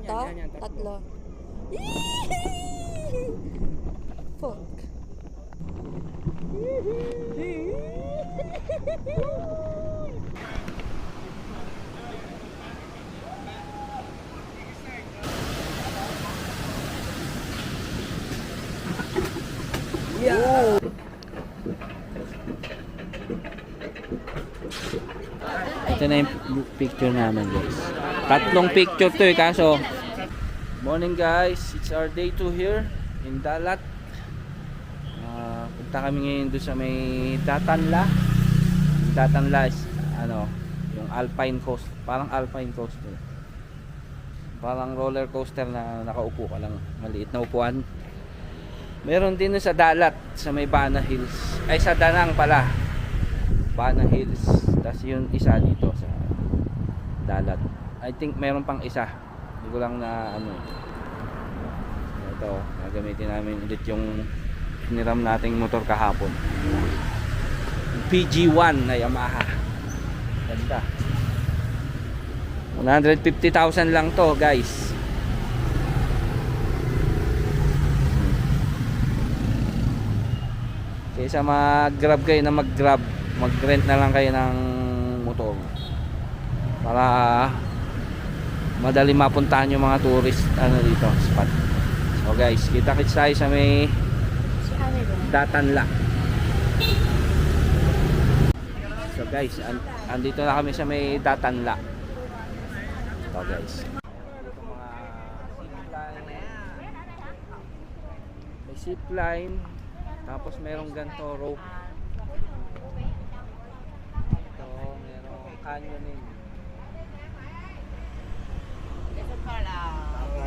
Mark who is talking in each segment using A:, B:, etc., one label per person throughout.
A: to?
B: Yan,
A: Tatlo. Fuck.
B: Yeah. Ito na yung picture namin, guys. Tatlong picture to eh, kaso morning guys, it's our day 2 here in Dalat. Punta kami ngayon doon sa may Datanla. Datanla is ano, yung Alpine Coast, parang Alpine Coaster. Parang roller coaster na nakaupo ka lang, maliit na upuan. Meron din sa Dalat, sa may Bana Hills. Ay, sa Danang pala. Bana Hills. Tapos yung isa dito sa Dalat. I think meron pang isa. Hindi ko lang na ano. Ito, gagamitin namin ulit yung hiniram nating motor kahapon. Yung PG1 na Yamaha. Ganda. 150,000 lang to, guys. Kaysa mag-grab kayo na mag-grab, mag-rent na lang kayo ng motor para madali mapuntahan yung mga tourist ano dito, spot. So guys, kita-kits tayo sa may Datanla. So guys, andito na kami sa may Datanla. So guys, dito mga zipline. May zipline. Tapos merong ganito rope. Ito, merong canyoning.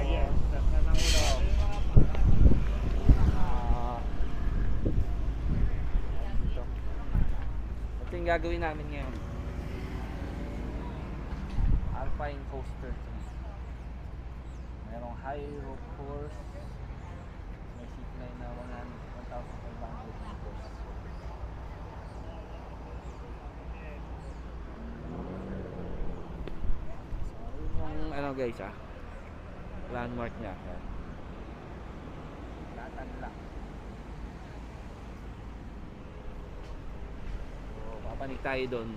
B: Yes, nasa ng ulo. Ito yung gagawin namin ngayon. Alpine coaster. Merong high rope course. May zipline na 1,500 meters. So, yun yung ano guys landmark niya. Datanla. So, papanik tayo doon.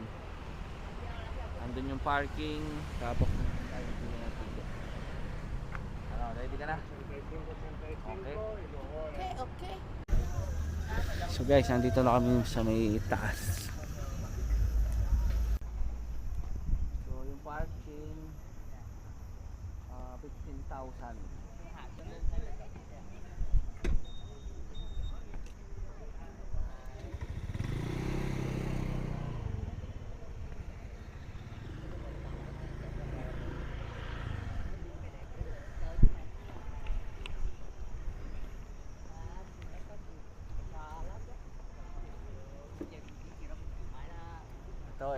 B: Andun yung parking. Tapos tayo dito. Ano, ready ka na? Okay.
A: Okay.
B: So guys, nandito na kami sa may taas. So yung parking 15,000.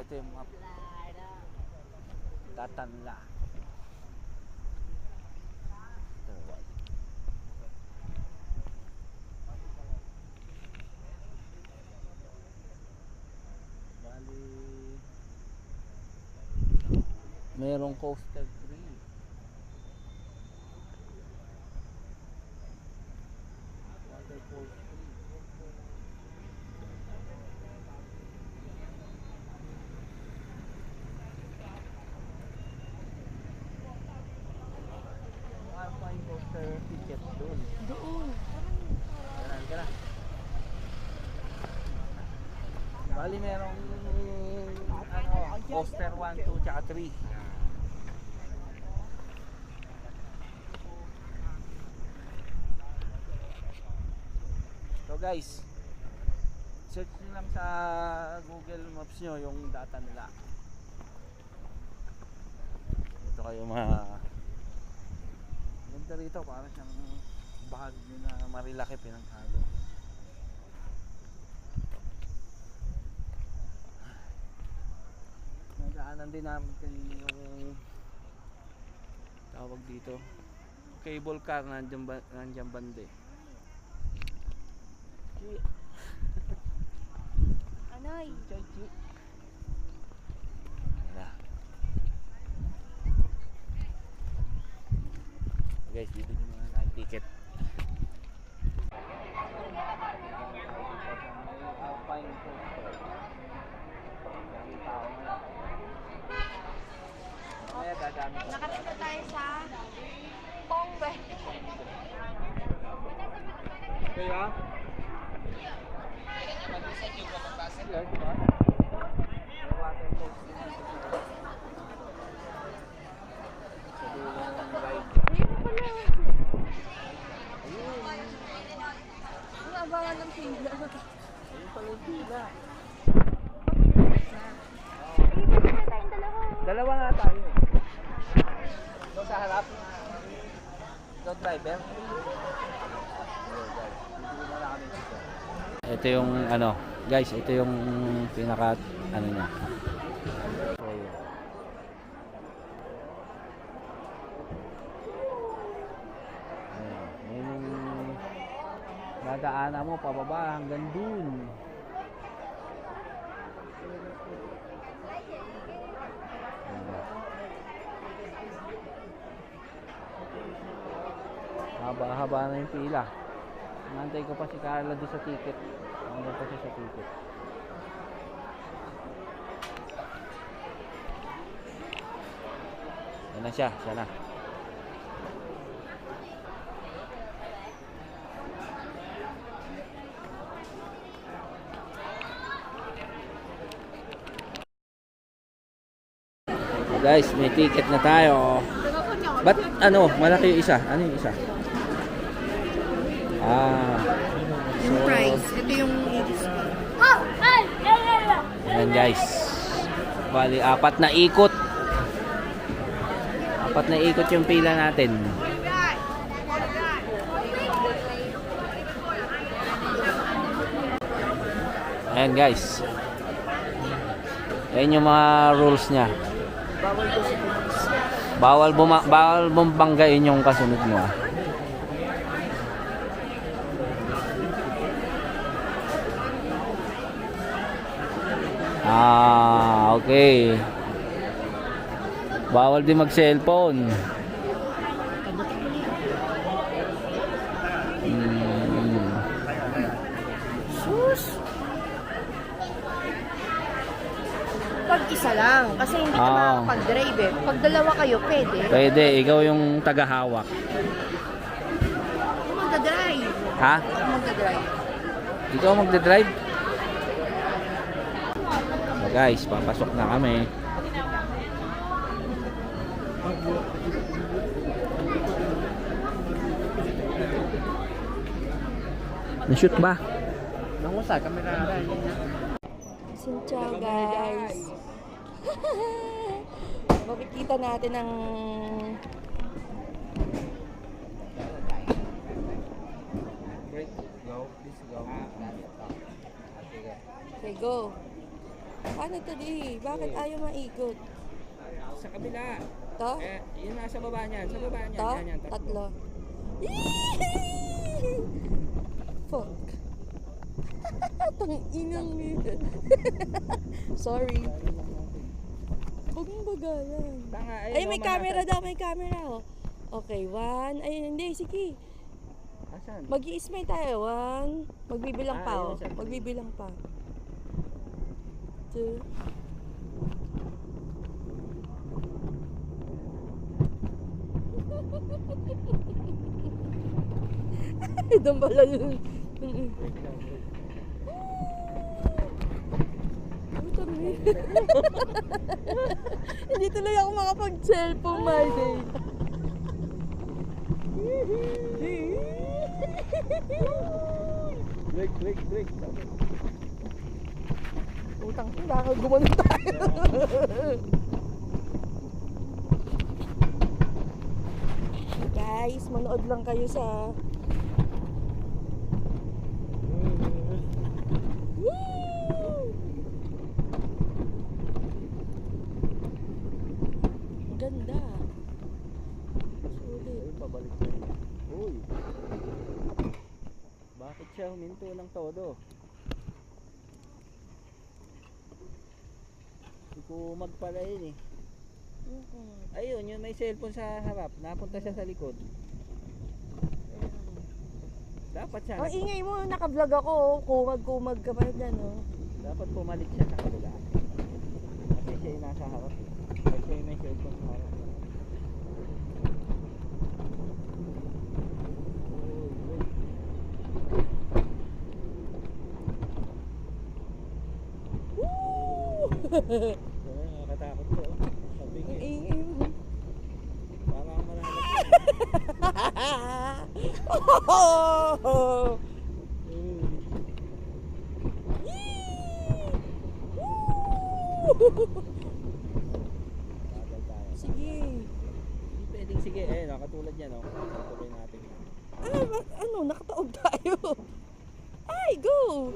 B: Ito yung mga Datanla. Bali, merong coaster 3. Waterfall 3. Alpine coaster ticket doon. Ka na. Bali merong ano, coaster 1, 2, tsaka 3. So guys, search nyo lang sa Google Maps nyo yung data nila. Ito kayo ganda rito, para siyang bahagyo na Marilaki pinaghago. Nadaanan din namin kanina yung tawag dito, cable car, nandiyan bande.
A: Anoy.
B: Guys, dito nyo muna na yung ticket. Alpine coaster. May tao na. Kaya dadami ka.
A: Nakatito tayo sa Pongbe.
B: Kaya? Mag-isad yung kapapasal yun, di ba? May water coaster. Sa dulo ng ride.
A: Ayun pala.
B: Ayun.
A: Ang abangan ng pila.
B: Ayun pala yung pila.
A: Pwede na tayong dalawa.
B: Dalawa nga tayo. Doon sa harap. Doon driver. Ito yung ano, guys, ito yung pinaka ano niya. So, yun. Ayan, yung dadaanan mo pababa hanggang dun. Haba-haba na yung pila. Nantay ko pa si Carla doon sa ticket. Nandun pa siya sa ticket. Yan na siya na. Guys, may ticket na tayo. Ba't ano, malaki yung isa? Ano yung isa?
A: Yung price. Ito yung
B: Ayan guys. Bali, 4 na ikot. 4 na ikot yung pila natin. Ayan guys. Ayan yung mga rules niya. Bawal bumbanggain yung kasunod mo. Okay. Bawal din mag-cellphone.
A: sus. Pag isa lang. Kasi hindi ka makakapag-drive eh. Pag dalawa kayo, pwede.
B: Pwede, ikaw yung tagahawak.
A: Ako magdadrive.
B: Ha?
A: Ako magdadrive.
B: Ikaw magdadrive? So guys, papasok na kami. Na-shoot ba? Nangusa, kamera na.
A: Ciao guys. Makikita natin ang
B: Go, please go.
A: okay, go. Paano to di? Bakit ayaw maikot?
B: Sa kabila.
A: To?
B: Yun nasa baba niyan. Sa baba niyan.
A: To?
B: Yan,
A: Tatlo. Fuck. Tang inang nila. Sorry. Huwag mong bagalan. Ay, may camera daw, may camera. Oh. Okay, 1. Ay, hindi, sige.
B: Asan?
A: Mag-i-smile tayo. 1. Magbibilang pa, oh.
B: ayun,
A: Magbibilang pa. 2. Dambala yun. Hindi tuloy ako makapag-cellphone, my day.
B: Break.
A: Utang ko, baka gumanon tayo. Guys, manood lang kayo sa ganda. Sulit.
B: Pabalik na yun. Uy. Bakit siya huminto ng todo? Hindi ko magpala yun eh. Ayun, yun may cellphone sa harap. Napunta siya sa likod. Dapat siya,
A: Ang ingay mo, naka-vlog ako. Oh. Kumag-kumag ka pa dyan, oh.
B: dapat pumalit siya sa kabila. Kasi siya yung nasa harap. Kasi siya yung may cellphone sa harap. Ay, nakakatakot ko. Sabi
A: Ang
B: nga,
A: ingay mo.
B: parang malalag. Bagal tayo.
A: Sige.
B: Hindi pwedeng sige. Eh, nakatulad yan, oh. Tutuloy natin.
A: Ano, nakataob tayo. Ay, go!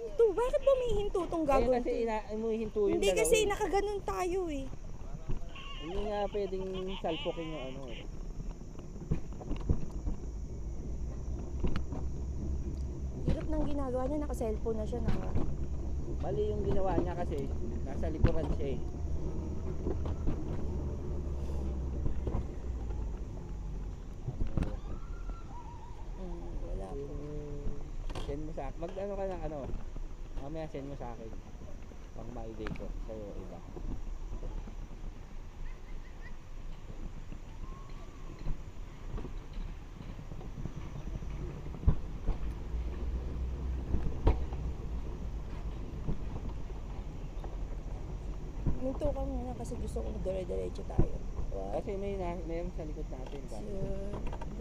A: Ito, bakit ba may hinto tong
B: Eh,
A: gagawin?
B: kasi imuhinto yung
A: Hindi
B: dalawa,
A: kasi
B: eh.
A: nakaganon tayo eh.
B: Hindi nga pwedeng salpokin yung ano.
A: Hirap nang ginagawa niya, naka-cellphone na siya.
B: Mali yung ginawa niya kasi nasa likuran siya eh.
A: Wala po.
B: Send mo sa akin. Mag ano ka ng ano. Mamaya send mo sa akin. Pang ma-day ko sa'yo iba.
A: Minto ka muna kasi gusto ko dire-diretso tayo.
B: Kasi mayroon sa likod natin.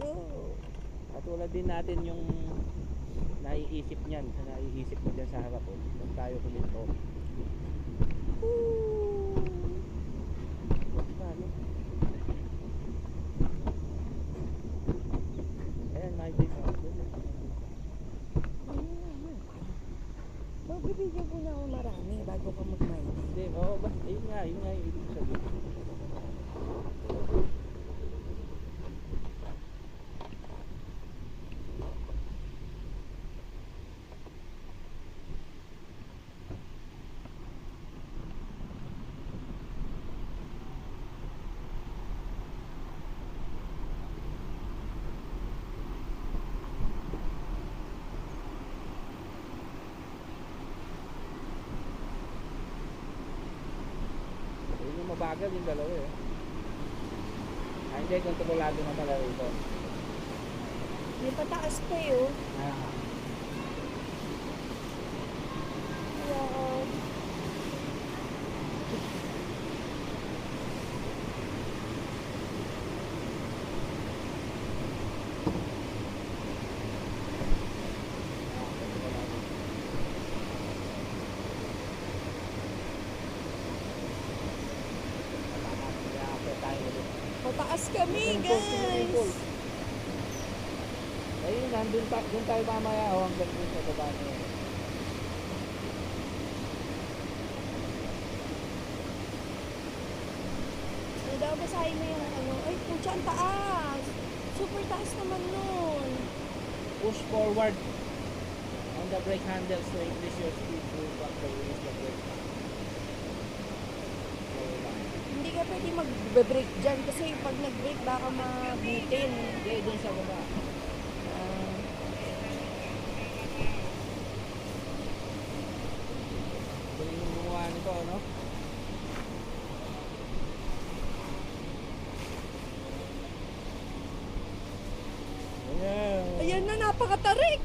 A: Go!
B: Katulad din natin yung naiisip niyan. Sa naiisip mo dyan sa harap. Oh. Pag tayo kuminto. Paano? Ayan, ma-day ko.
A: Magbibigyan ko na ako marami bago ka mag-mind.
B: Hindi, oo ba? Yun nga yung ibig sabihin. Yun yung mabagal yung dalawa eh. Hindi, kontrolado na pala rito.
A: May pataas pa yun.
B: Ah.
A: Wow. Pataas kami, guys.
B: Ayun, nandun dun tayo mamaya oh, hanggang dun sa baba na yun.
A: Daw basahin mo yung ano. Ay, putya, ang taas. Super taas naman nun.
B: Push forward on the brake handles to increase your speed. Pull back to release the brake. Slow lang.
A: Hindi ka pwede mag-brake dyan kasi pag nag-brake baka mabitin.
B: Hindi, dun sa baba. Galing yung gumawa nito, ano? Ayan.
A: Ayan na, napakatarik.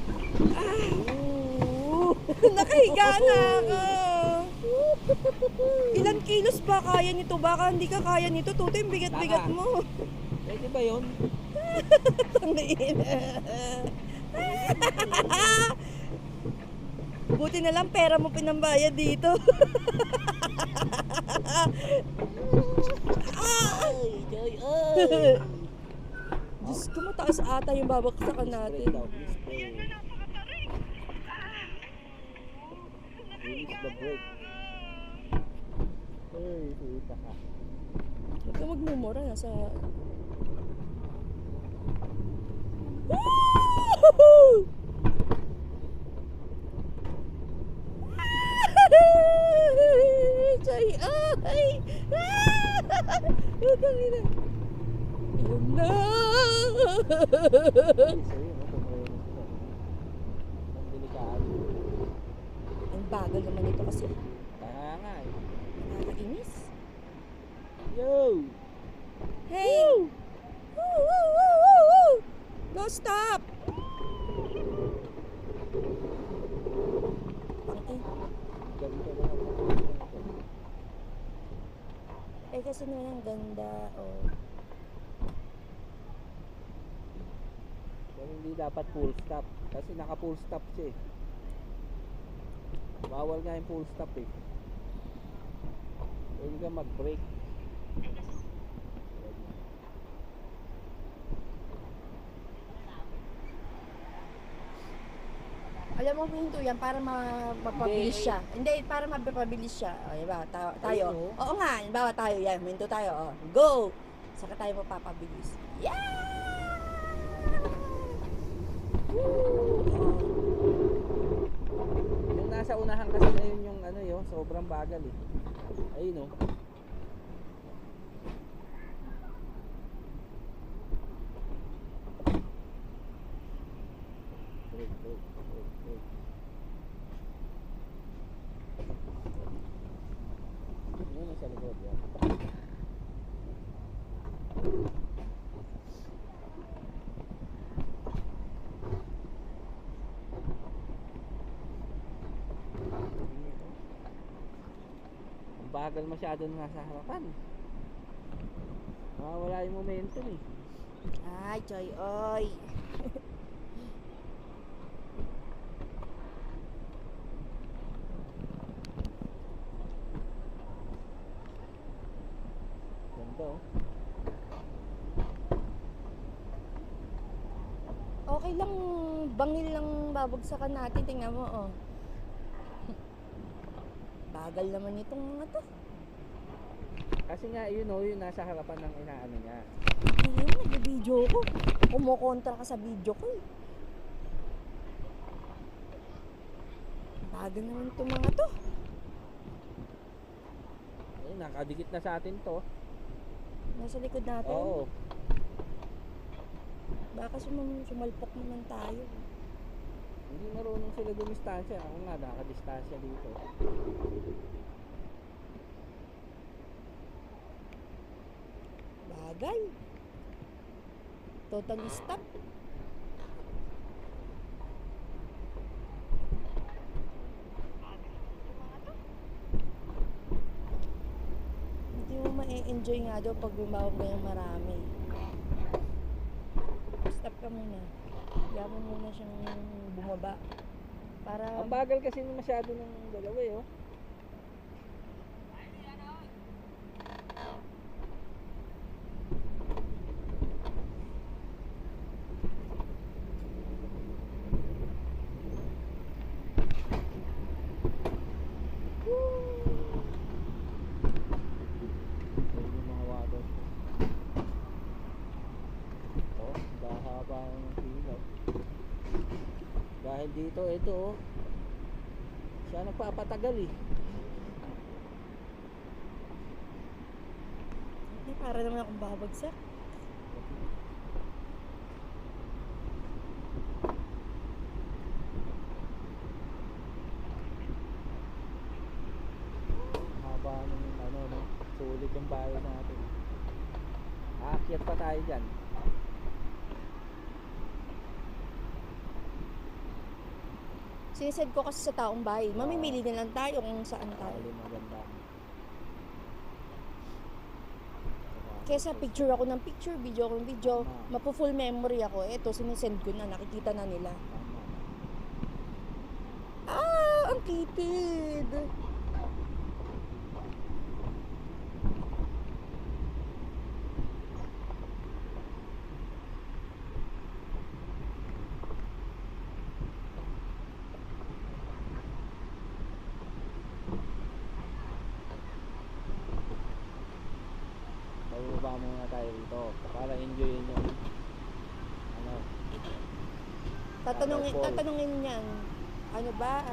A: Nakahiga na ako. Ilan kilos ba kaya nito? Baka hindi ka kaya nito. Tuto yung bigat-bigat
B: Baka.
A: mo.
B: Pwede ba yun?
A: Tangin. Buti na lang pera mo pinambayad dito.
B: Ay, joy, ay!
A: Diyos ko, mataas ata yung babaksakan natin.
B: Break down, please break. Release the brake. Ay, suita ka.
A: Huwag ka magmumura. Nasa... Chay, ay! Ayun na!
B: Sa'yo, no? Tumulong sila. Ang delikado.
A: Ang bagal naman ito kasi.
B: Kaya nga eh.
A: Nakakainis.
B: Yo!
A: Hey! Woo, woo, woo, woo, woo! No, stop!
B: Ganda ba?
A: Eh kasi naman ang ganda, oh.
B: Pero hindi dapat full stop. Kasi naka full stop siya eh. Bawal nga yung full stop eh. Pwede ka mag-brake.
A: Alam mo, hinto yan para mapabilis
B: Hindi.
A: siya. Hindi, para mapabilis siya. O, diba? Tayo.
B: Ayun, oh.
A: Oo nga, diba tayo. Yan, hinto tayo. Oh. Go! Saka tayo mapapabilis. Yeah! Woo!
B: Yung nasa unahan kasi na yun yung ano yun, sobrang bagal eh. Ayun oh. Brake, brake, brake, brake. Yun yung sa likod yan. Ang bagal masyado na nasa harapan. Mawawala yung momentum eh.
A: Ay, Joy, oy.
B: Ganda oh.
A: Okay lang, bangil lang babagsakan natin. Tingnan mo, oh. Bagal naman itong mga to.
B: Kasi nga yun oh, yung nasa harapan ng inaano niya.
A: Hindi mo, nag-video ko. Kumukontra ka sa video ko eh. Bagal naman itong mga to.
B: Ayun, nakadikit na sa atin to.
A: Nasa likod natin.
B: Oo.
A: Baka sumalpok naman tayo.
B: Hindi marunong sila dumistansya. Ako nga, nakadistansya dito.
A: Bagay. Totally stop. Hindi mo ma-enjoy nga daw pag bumawag na yung marami. Stop ka muna. Kaya mo muna siyang bumaba. Para
B: Ang bagal kasi masyado ng dalawa eh oh. Ayun yung mga water. Oh, dahaba ng pila. Dahil dito, ito oh. Siya nagpapatagal eh.
A: para naman akong babagsak.
B: Haba ng ano no, sulit yung bayo natin. Aakyat pa tayo dyan.
A: Sinisend ko kasi sa taong bahay. Mamimili na lang tayo kung saan tayo.
B: Alin maganda.
A: Kesa picture ako ng picture, video ako ng video, mapo-full memory ako. Eto, sinisend ko na, nakikita na nila.
B: Tama.
A: Ah, ang kitid!
B: Bababa muna tayo rito para enjoyin yung ano. Waterfall.
A: Tatanungin niyan, ano ba,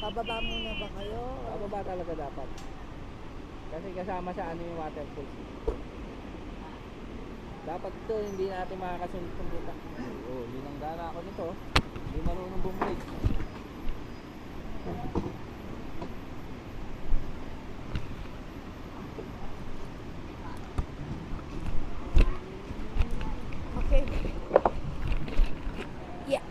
A: pababa muna ba kayo?
B: Bababa talaga dapat. Kasi kasama sa ano yung waterfalls. Dapat ito, hindi natin makakasunod kung buta. Oo, linanggana ako nito. Hindi marunong bumbrake.
A: Okay. Yeah.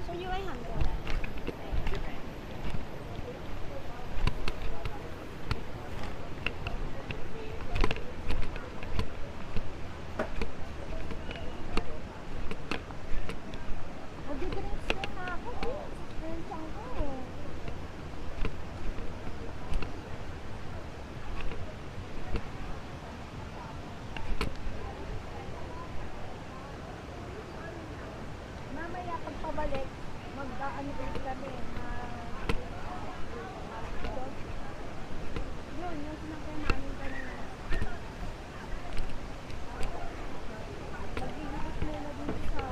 C: So you ay Hàn Quốc à? Mag-drinks na ako. Drinks ako. Mamaya pagpabalik, mag-ano din kami na yun, yung sinakyan namin kanina. Mag-iikot muna dito sa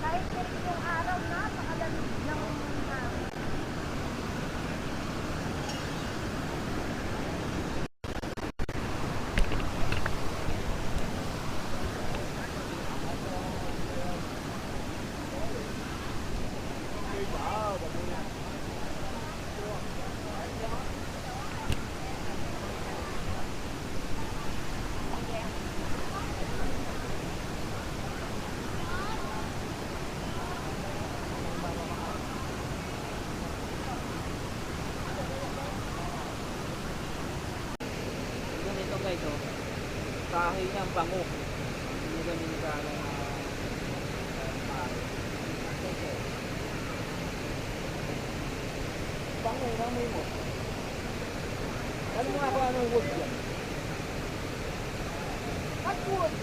C: kahit yung araw na, pakalamig ng
B: Ganito guys, oh. Kahoy niya ang bango. Hindi ganun ka bango, bango mo. Ano nga kung anong wood yan? What wood?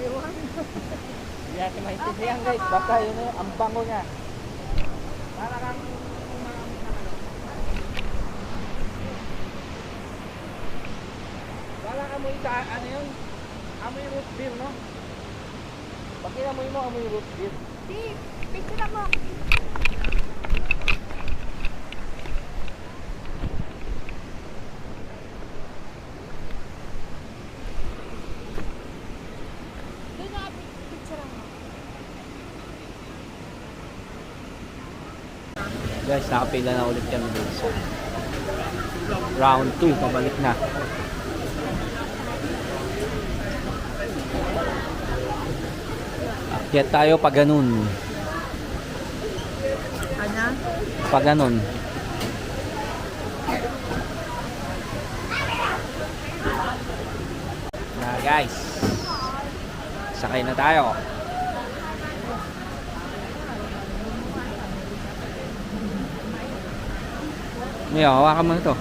A: Ewan.
B: Hindi natin maintindihan guys, basta yun yun, ang bango niya. Para kang wala amoy sa ano yun, amoy root beer no? Pag inamoy mo, amoy root beer.
C: Di, picture mo. Doon na, picture mo.
B: Guys, nakapila na ulit kami dun sa round 2, pabalik na. Akyat tayo pag ganun.
A: Ano?
B: Pag ganun. Na guys. Sakay na tayo. Ngayon, hawakan mo na to.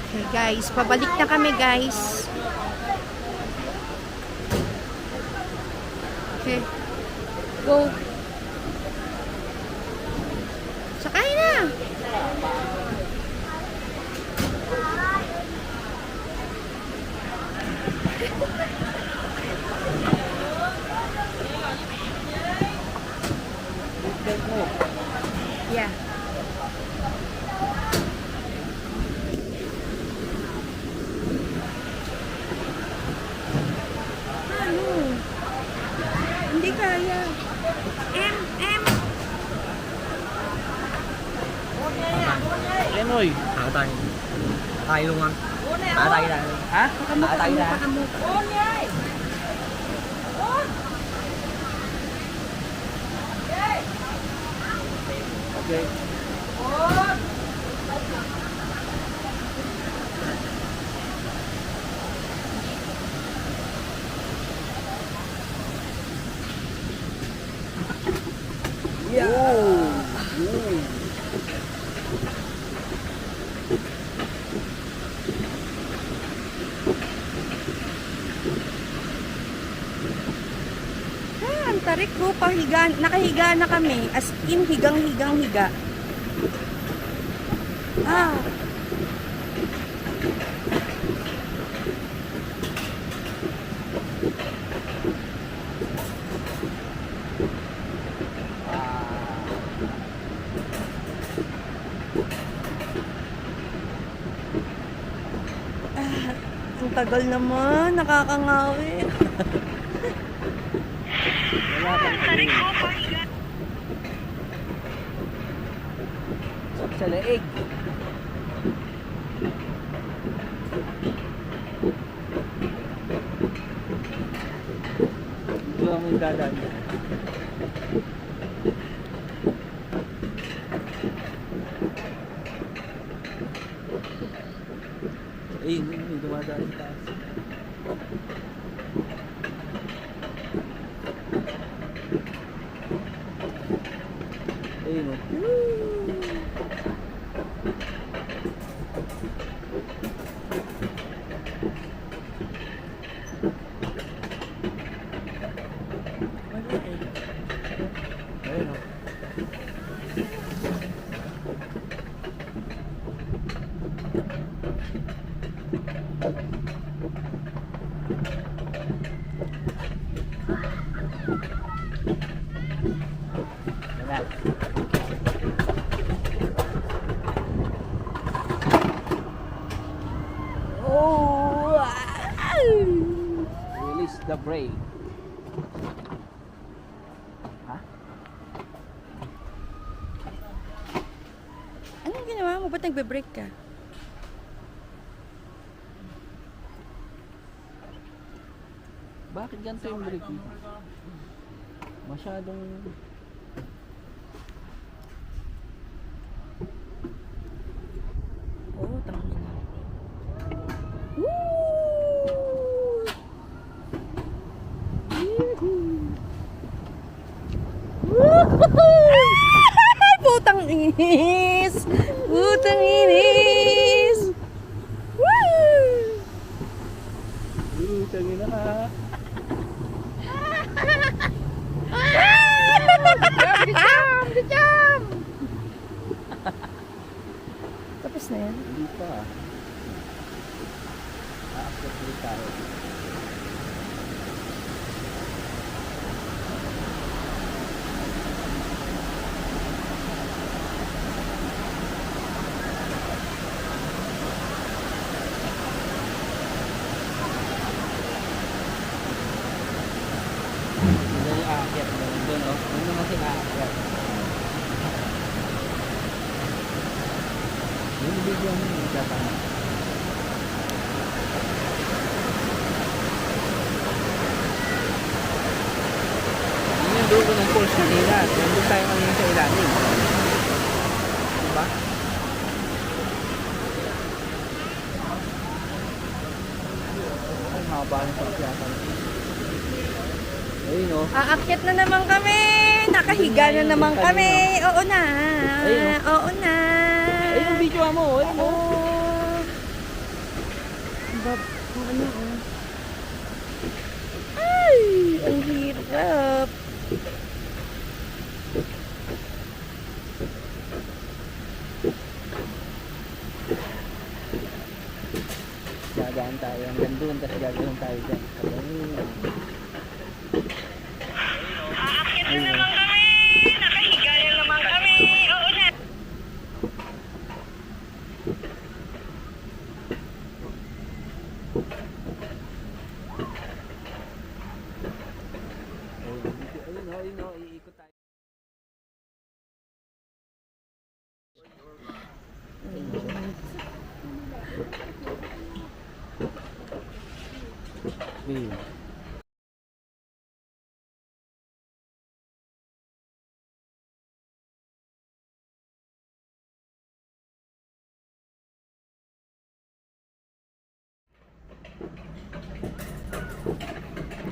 A: Okay guys, pabalik na kami guys. Okay. Go. Sakay na. Yeah. Ano? Hindi kaya. M.
B: Lenoy.
D: Tayo. Tayo lang. Tayo lang.
B: Ha?
D: Tayo lang.
B: Okay.
A: Ang tarik ko, nakahiga na kami. As in, higa. Ah. Ang tagal naman, nakakangawi.
B: Wala kang sa leeg. Ito ang may dadaan. May dumadaan sa taas. Ayun o. Ayun o. Yan na.
A: Oh!
B: Release the brake. Ha?
A: Anong ginawa mo? Ba't nagbe-break ka?
B: Bakit ganito yung brake mo? Masyadong...
A: Oh, tangin na. Putang inis! Putang inis! Woo!
B: Tangina ka.
A: Tapos na yan.
B: Hindi pa. Balik tayo. Doon yung aakyat doon, oh. Doon naman sila aakyat. Yung video mo yung tatama. Yun yung dugo ng pulse kanina. Nandun tayo kanina sa ilalim. Diba? Ay, haba ng pagkiyatan. Ayun, oh.
A: Aakyat na naman kami! Nakahiga na naman kami! Oo na!
B: Ayun,
A: Oo na!
B: Ayun yung video mo. Ayun, oh.
A: Oh. Ano, oh. Ay! Ang hirap!
B: Gagaan tayo hanggang doon, tapos gagawin tayo dyan.
A: Aakyat na naman kami! Nakahiga na naman kami! Oo na!
B: Ayun, oh, iikot tayo. Ayun.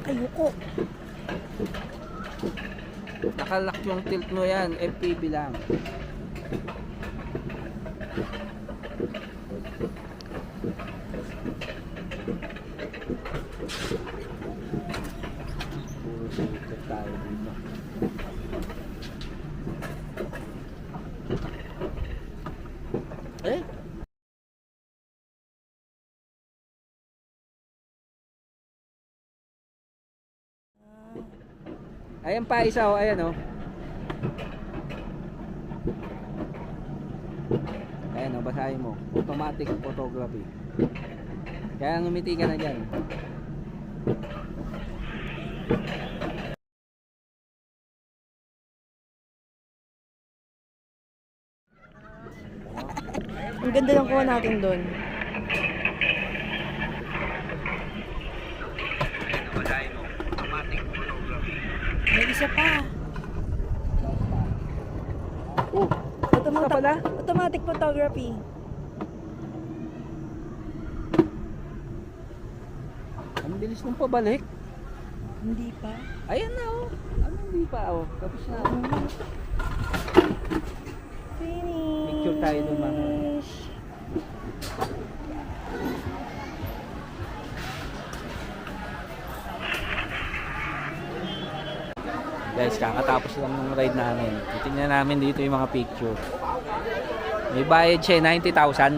A: Ayoko!
B: Nakalock yung tilt mo yan, FPV lang. Puro sikot tayo dito. Eh? Ayan pa isa, oh, ayan, oh. Ayan, oh, basahin mo. Automatic photography. Kaya ngumiti ka na dyan.
A: Ang ganda ng kuha natin doon.
B: Basahin mo. Automatic photography.
A: May isa pa.
B: Oh, isa pala?
A: Automatic photography.
B: Ang bilis nung pabalik.
A: Hindi pa.
B: Ayan na, oh. Ano hindi pa, oh. Tapos na.
A: Finish.
B: Picture tayo dun, mga. Guys, kakatapos lang ng ride namin. Titingnan namin dito yung mga picture. May bayad siya, 90,000.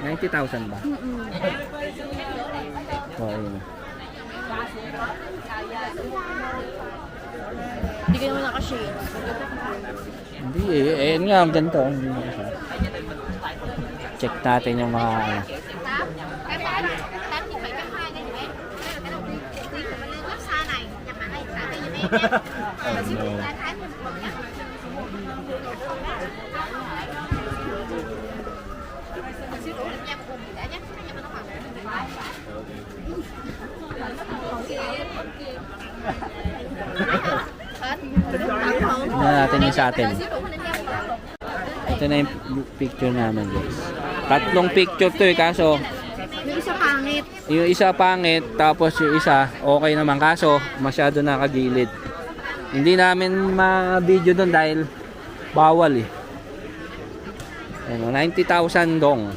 B: 90,000 ba? Oh, ayun.
A: Hindi ka naman nakashade.
B: Hindi eh. Ayun nga, ang ganito. Check natin yung mga ano. Tingnan natin yung sa atin. Ito na yung picture namin, guys. Tatlong picture to eh, kaso
A: Yung isa pangit.
B: yung isa pangit, tapos yung isa okay naman, kaso masyado nakagilid. Hindi namin ma-video doon dahil bawal eh. Ano, 90,000 dong.